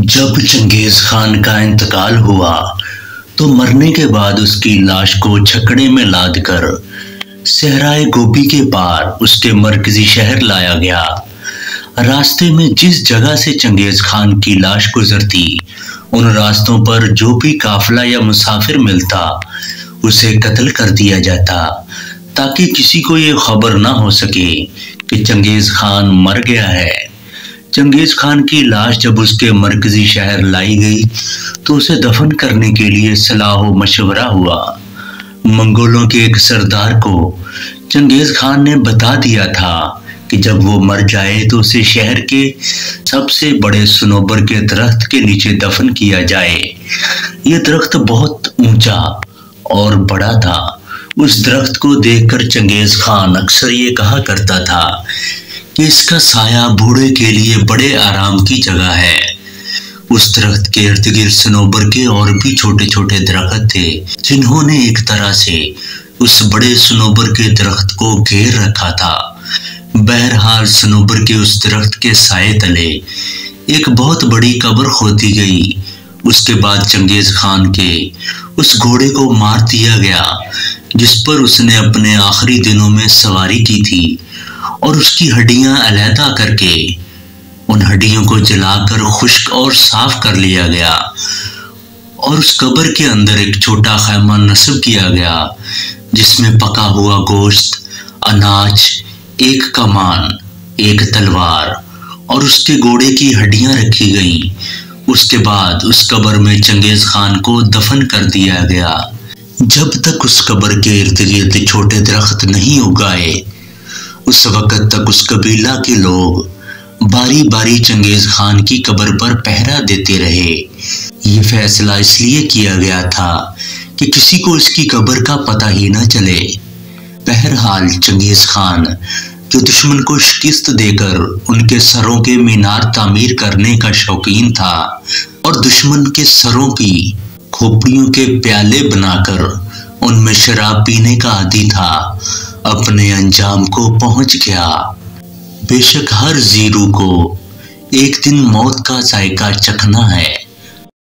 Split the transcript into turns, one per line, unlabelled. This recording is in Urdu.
جب چنگیز خان کا انتقال ہوا تو مرنے کے بعد اس کی لاش کو چھکڑے میں لاد کر صحرائے گوبی کے پار اس کے مرکزی شہر لایا گیا۔ راستے میں جس جگہ سے چنگیز خان کی لاش گزرتی، ان راستوں پر جو بھی قافلہ یا مسافر ملتا اسے قتل کر دیا جاتا، تاکہ کسی کو یہ خبر نہ ہو سکے کہ چنگیز خان مر گیا ہے۔ چنگیز خان کی لاش جب اس کے مرکزی شہر لائی گئی تو اسے دفن کرنے کے لیے صلاح و مشورہ ہوا۔ منگولوں کے ایک سردار کو چنگیز خان نے بتا دیا تھا کہ جب وہ مر جائے تو اسے شہر کے سب سے بڑے صنوبر کے درخت کے نیچے دفن کیا جائے۔ یہ درخت بہت اونچا اور بڑا تھا۔ اس درخت کو دیکھ کر چنگیز خان اکثر یہ کہا کرتا تھا کہ اس کا سایہ بوڑھے کے لیے بڑے آرام کی جگہ ہے۔ اس درخت کے ارد گرد صنوبر کے اور بھی چھوٹے چھوٹے درخت تھے، جنہوں نے ایک طرح سے اس بڑے صنوبر کے درخت کو گھیر رکھا تھا۔ بہرحال صنوبر کے اس درخت کے سائے تلے ایک بہت بڑی قبر کھودی گئی۔ اس کے بعد چنگیز خان کے اس گھوڑے کو مار دیا گیا جس پر اس نے اپنے آخری دنوں میں سواری کی تھی، اور اس کی ہڈیاں علیحدہ کر کے ان ہڈیوں کو جلا کر خشک اور صاف کر لیا گیا، اور اس قبر کے اندر ایک چھوٹا خیمہ نصب کیا گیا جس میں پکا ہوا گوشت، اناج، ایک کمان، ایک تلوار اور اس کے گھوڑے کی ہڈیاں رکھی گئیں۔ اس کے بعد اس قبر میں چنگیز خان کو دفن کر دیا گیا۔ جب تک اس قبر کے ارد گرد چھوٹے درخت نہیں اگائے، اس وقت تک اس قبیلہ کے لوگ باری باری چنگیز خان کی قبر پر پہرا دیتے رہے۔ یہ فیصلہ اس لیے کیا گیا تھا کہ کسی کو اس کی قبر کا پتہ ہی نہ چلے۔ بہرحال چنگیز خان جو دشمن کو شکست دے کر ان کے سروں کے مینار تعمیر کرنے کا شوقین تھا، اور دشمن کے سروں کی کھوپڑیوں کے پیالے بنا کر ان میں شراب پینے کا عادی تھا، اپنے انجام کو پہنچ گیا۔ بے شک ہر زیرو کو ایک دن موت کا ذائقہ چکھنا ہے۔